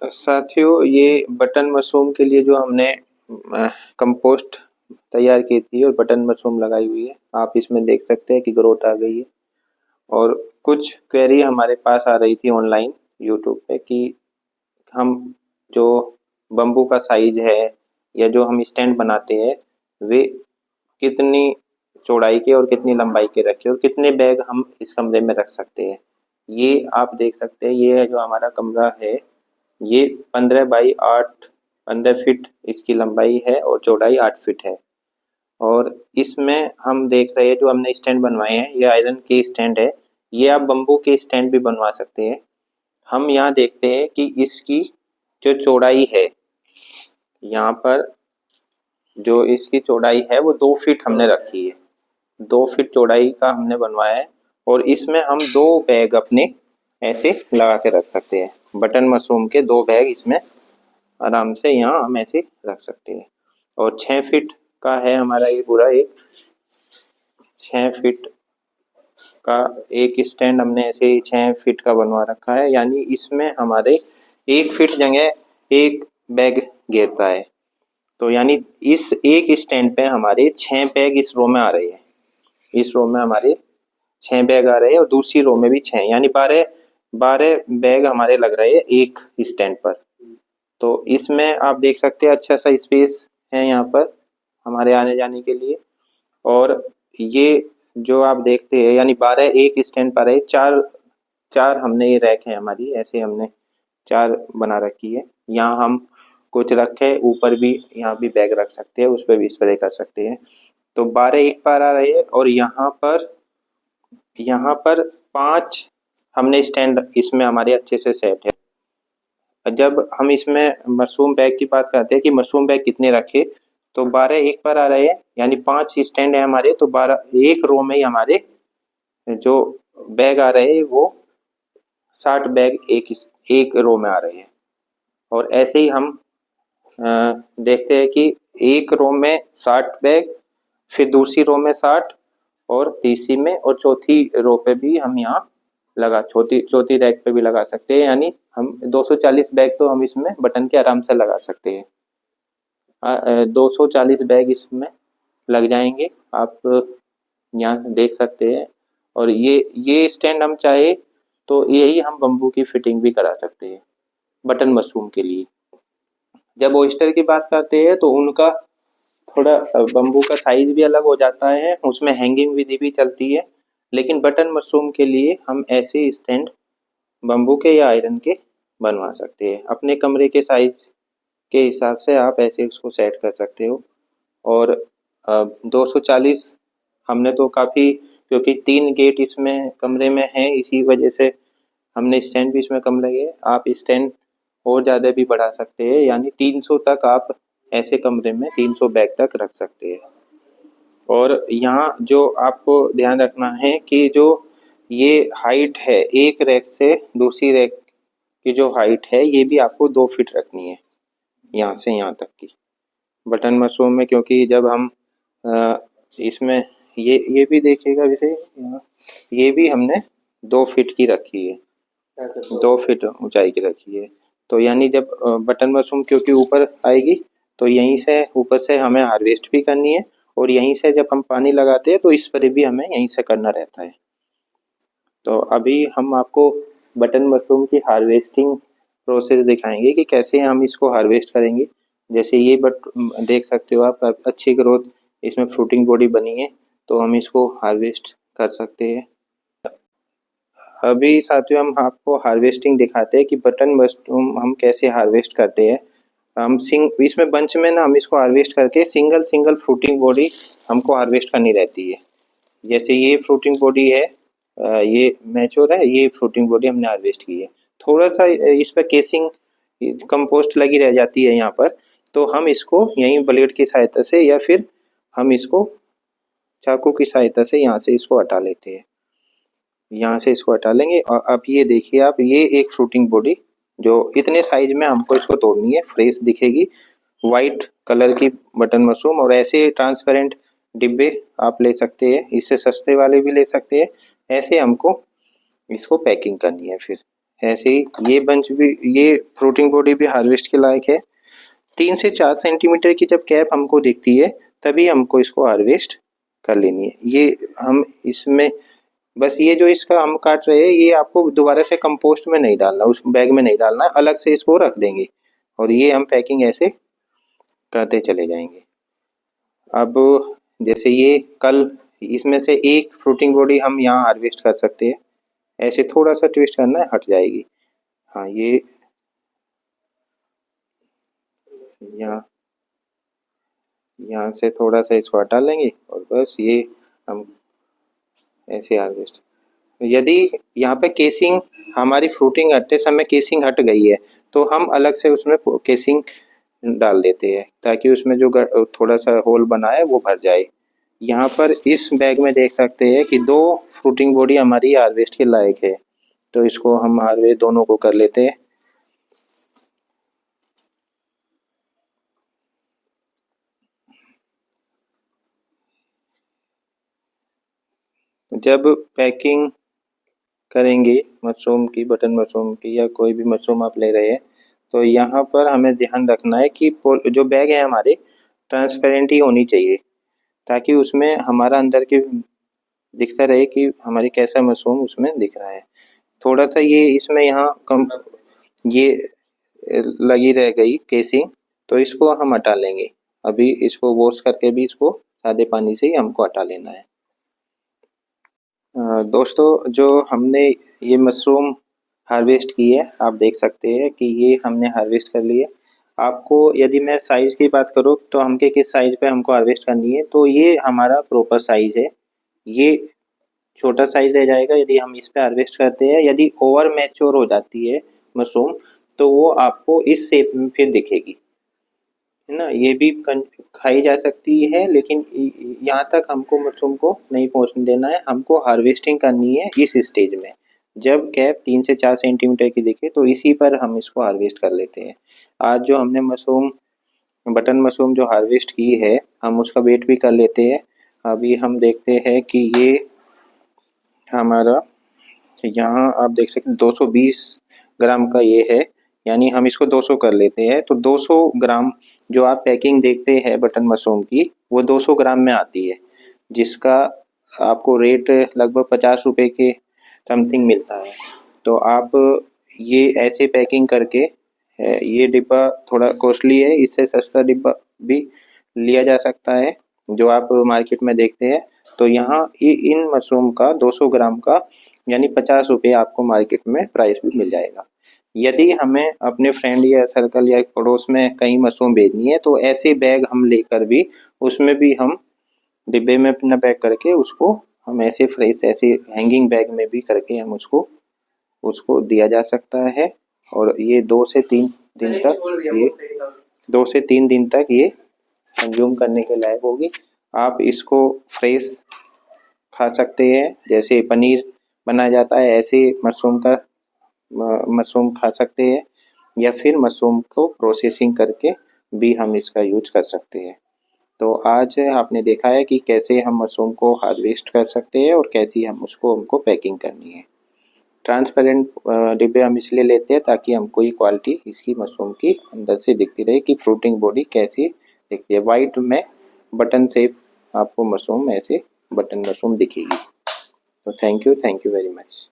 साथियों, ये button mushroom के लिए जो हमने कंपोस्ट तैयार की थी और बटन मशरूम लगाई हुई है, आप इसमें देख सकते हैं कि ग्रोथ आ गई है। और कुछ क्वेरी हमारे पास आ रही थी ऑनलाइन यूट्यूब पे कि हम जो बम्बू का साइज है या जो हम स्टैंड बनाते हैं वे कितनी चौड़ाई के और कितनी लंबाई के रखें और कितने बैग हम इस कमरे में रख सकते हैं। ये आप देख सकते हैं, ये है जो हमारा कमरा है। ये 15 बाई 8 15 फीट इसकी लंबाई है और चौड़ाई 8 फीट है। और इसमें हम देख रहे हैं जो हमने स्टैंड बनवाए हैं, ये आयरन के स्टैंड है। ये आप बम्बू के स्टैंड भी बनवा सकते हैं। हम यहाँ देखते हैं कि इसकी जो चौड़ाई है, यहाँ पर जो इसकी चौड़ाई है वो 2 फीट हमने रखी है। 2 फीट चौड़ाई का हमने बनवाया है और इसमें हम 2 बैग अपने ऐसे लगा के रख सकते हैं। बटन मशरूम के 2 बैग इसमें आराम से यहाँ हम ऐसे रख सकते हैं। और 6 फीट का है हमारा ये पूरा एक 6 फीट का एक स्टैंड हमने ऐसे ही 6 फीट का बनवा रखा है। यानी इसमें हमारे 1 फीट जगह एक बैग घेरता है। तो यानी इस एक स्टैंड पे हमारे 6 बैग इस रो में आ रहे हैं। इस रो में हमारे 6 बैग आ रहे हैं और दूसरी रो में भी 6, यानी 12 बैग हमारे लग रहे हैं एक स्टैंड पर। तो इसमें आप देख सकते हैं अच्छा सा स्पेस है यहाँ पर हमारे आने जाने के लिए। और ये जो आप देखते हैं यानी 12 एक स्टैंड पर है। चार चार हमने ये रैक है हमारी, ऐसे हमने 4 बना रखी है। यहाँ हम कुछ रखे, ऊपर भी यहाँ भी बैग रख सकते हैं, उस पर भी स्प्रे कर सकते हैं। तो 12 एक पर आ रहे हैं और यहाँ पर 5 हमने स्टैंड इसमें हमारे अच्छे से सेट है। जब हम इसमें मशरूम बैग की बात करते हैं कि मशरूम बैग कितने रखे, तो 12 एक पर आ रहे हैं, यानी 5 स्टैंड है हमारे। तो 12 एक रो में ही हमारे जो बैग आ रहे हैं वो 60 बैग एक रो में आ रहे हैं। और ऐसे ही हम देखते हैं कि एक रो में 60 बैग, फिर दूसरी रो में 60 और तीसरी में और चौथी रो पे भी हम यहाँ चौथी रैक पे भी लगा सकते हैं। यानी हम 240 बैग तो हम इसमें बटन के आराम से लगा सकते हैं। 240 बैग इसमें लग जाएंगे, आप यहाँ देख सकते हैं। और ये स्टैंड हम चाहे तो यही हम बम्बू की फिटिंग भी करा सकते हैं बटन मशरूम के लिए। जब ओयस्टर की बात करते हैं तो उनका थोड़ा बम्बू का साइज भी अलग हो जाता है, उसमें हैंगिंग विधि भी चलती है। लेकिन बटन मशरूम के लिए हम ऐसे स्टैंड बम्बू के या आयरन के बनवा सकते हैं। अपने कमरे के साइज के हिसाब से आप ऐसे उसको सेट कर सकते हो। और 240 हमने तो काफ़ी, क्योंकि 3 गेट इसमें कमरे में है, इसी वजह से हमने स्टैंड भी इसमें कम लगे। आप स्टैंड और ज़्यादा भी बढ़ा सकते हैं, यानी 300 तक आप ऐसे कमरे में 300 बैग तक रख सकते हैं। और यहाँ जो आपको ध्यान रखना है कि जो ये हाइट है एक रैक से दूसरी रैक की जो हाइट है ये भी आपको 2 फीट रखनी है, यहाँ से यहाँ तक की बटन मशरूम में। क्योंकि जब हम इसमें ये भी देखिएगा, वैसे ये भी हमने 2 फीट की रखी है, 2 फीट ऊंचाई की रखी है। तो यानी जब बटन मशरूम क्योंकि ऊपर आएगी तो यहीं से ऊपर से हमें हार्वेस्ट भी करनी है और यहीं से जब हम पानी लगाते हैं तो स्प्रे भी हमें यहीं से करना रहता है। तो अभी हम आपको बटन मशरूम की हार्वेस्टिंग प्रोसेस दिखाएंगे कि कैसे हम इसको हार्वेस्ट करेंगे। जैसे ये देख सकते हो आप, अच्छी ग्रोथ इसमें फ्रूटिंग बॉडी बनी है, तो हम इसको हार्वेस्ट कर सकते हैं। अभी साथियों हम आपको हार्वेस्टिंग दिखाते हैं कि बटन मशरूम हम कैसे हार्वेस्ट करते हैं। हम इसमें बंच में ना हम इसको हार्वेस्ट करके सिंगल सिंगल फ्रूटिंग बॉडी हमको हार्वेस्ट करनी रहती है। जैसे ये फ्रूटिंग बॉडी है, ये मैच्योर है, ये फ्रूटिंग बॉडी हमने हार्वेस्ट की है। थोड़ा सा इस पर केसिंग कंपोस्ट लगी रह जाती है यहाँ पर, तो हम इसको यहीं ब्लेड की सहायता से या फिर हम इसको चाकू की सहायता से यहाँ से इसको हटा लेते हैं। यहाँ से इसको हटा लेंगे और अब ये देखिए आप, ये एक फ्रूटिंग बॉडी जो इतने साइज में हमको इसको तोड़नी है, फ्रेश दिखेगी, वाइट कलर की बटन मशरूम। और ऐसे ट्रांसपेरेंट डिब्बे आप ले सकते हैं, इससे सस्ते वाले भी ले सकते हैं। ऐसे हमको इसको पैकिंग करनी है फिर ऐसे ही ये बंच भी, ये फ्रूटिंग बॉडी भी हार्वेस्ट के लायक है। 3 से 4 सेंटीमीटर की जब कैप हमको दिखती है तभी हमको इसको हार्वेस्ट कर लेनी है। ये हम इसमें बस ये जो इसका हम काट रहे हैं ये आपको दोबारा से कंपोस्ट में नहीं डालना, उस बैग में नहीं डालना, अलग से इसको रख देंगे और ये हम पैकिंग ऐसे करते चले जाएंगे। अब जैसे ये कल इसमें से एक फ्रूटिंग बॉडी हम यहाँ हार्वेस्ट कर सकते हैं, ऐसे थोड़ा सा ट्विस्ट करना है, हट जाएगी। हाँ, ये यहाँ से थोड़ा सा इसको हटा लेंगे और बस ये हम ऐसे हार्वेस्ट। यदि यहाँ पे केसिंग हमारी फ्रूटिंग हटते समय केसिंग हट गई है तो हम अलग से उसमें केसिंग डाल देते हैं ताकि उसमें जो थोड़ा सा होल बना है वो भर जाए। यहाँ पर इस बैग में देख सकते हैं कि 2 फ्रूटिंग बॉडी हमारी हार्वेस्ट के लायक है, तो इसको हम हार्वेस्ट दोनों को कर लेते हैं। जब पैकिंग करेंगे मशरूम की, बटन मशरूम की या कोई भी मशरूम आप ले रहे हैं, तो यहाँ पर हमें ध्यान रखना है कि जो बैग है हमारे ट्रांसपेरेंट ही होनी चाहिए ताकि उसमें हमारा अंदर के दिखता रहे कि हमारी कैसा मशरूम उसमें दिख रहा है। थोड़ा सा ये इसमें यहाँ कम ये लगी रह गई केसिंग, तो इसको हम हटा लेंगे। अभी इसको वॉश करके भी इसको सादे पानी से ही हमको हटा लेना है। दोस्तों, जो हमने ये मशरूम हार्वेस्ट की है, आप देख सकते हैं कि ये हमने हार्वेस्ट कर ली है। आपको यदि मैं साइज़ की बात करूँ तो हमके किस साइज़ पे हमको हार्वेस्ट करनी है, तो ये हमारा प्रॉपर साइज़ है। ये छोटा साइज़ रह जाएगा यदि हम इस पे हार्वेस्ट करते हैं। यदि ओवर मैच्योर हो जाती है मशरूम तो वो आपको इस शेप में फिर दिखेगी, है ना। ये भी खाई जा सकती है लेकिन यहाँ तक हमको मशरूम को नहीं पहुँचने देना है, हमको हार्वेस्टिंग करनी है इस स्टेज में। जब कैप 3 से 4 सेंटीमीटर की दिखे तो इसी पर हम इसको हार्वेस्ट कर लेते हैं। आज जो हमने मशरूम, बटन मशरूम जो हार्वेस्ट की है, हम उसका वेट भी कर लेते हैं। अभी हम देखते हैं कि ये हमारा, यहाँ आप देख सकते हैं 220 ग्राम का ये है, यानी हम इसको 200 कर लेते हैं। तो 200 ग्राम जो आप पैकिंग देखते हैं बटन मशरूम की, वो 200 ग्राम में आती है, जिसका आपको रेट लगभग 50 रुपये के समथिंग मिलता है। तो आप ये ऐसे पैकिंग करके, ये डिब्बा थोड़ा कॉस्टली है, इससे सस्ता डिब्बा भी लिया जा सकता है जो आप मार्केट में देखते हैं। तो यहाँ इन मशरूम का 200 ग्राम का यानी 50 रुपये आपको मार्केट में प्राइस भी मिल जाएगा। यदि हमें अपने फ्रेंड या सर्कल या पड़ोस में कहीं मशरूम भेजनी है तो ऐसे बैग हम लेकर भी उसमें भी हम डिब्बे में अपना पैक करके उसको हम ऐसे फ्रेश ऐसे हैंगिंग बैग में भी करके हम उसको उसको दिया जा सकता है। और ये 2 से 3 दिन तक, ये 2 से 3 दिन तक ये कंज्यूम करने के लायक होगी। आप इसको फ्रेश खा सकते हैं, जैसे पनीर बनाया जाता है ऐसे मशरूम खा सकते हैं, या फिर मशरूम को प्रोसेसिंग करके भी हम इसका यूज कर सकते हैं। तो आज आपने देखा है कि कैसे हम मशरूम को हार्वेस्ट कर सकते हैं और कैसी हमको पैकिंग करनी है। ट्रांसपेरेंट डिब्बे हम इसलिए लेते हैं ताकि हमको ये क्वालिटी इसकी मशरूम की अंदर से दिखती रहे कि फ्रूटिंग बॉडी कैसी दिखती है। वाइट में बटन शेप आपको मशरूम ऐसे बटन मशरूम दिखेगी। तो थैंक यू वेरी मच।